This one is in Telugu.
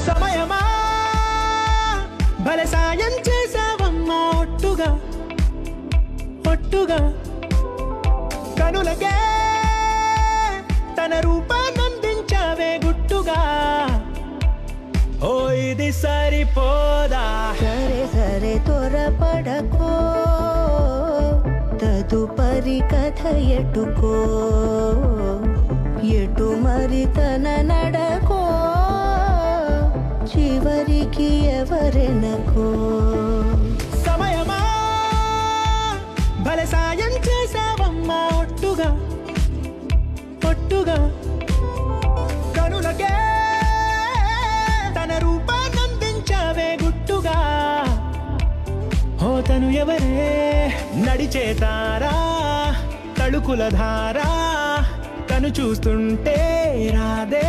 సమయమా భలే సాయం చేసావమ్మా ఒట్టుగా ఒట్టుగా కనులకే తన రూపాన్నందించావే గుట్టుగా ఓ ఇది సరిపోదా సరే సరే త్వరపడకో తదుపరి కథ ఎటుకో ఎటు మరి తన నడకో చివరికి ఎవరెనకో సమయమా భలే సాయం చేసావమ్మా ఒట్టుగా ఒట్టుగా కనులకే తన రూపాన్నందించావే గుట్టుగా ఓ తను ఎవరే నడిచే తారా తళుకుల ధారా తను చూస్తుంటే రాదే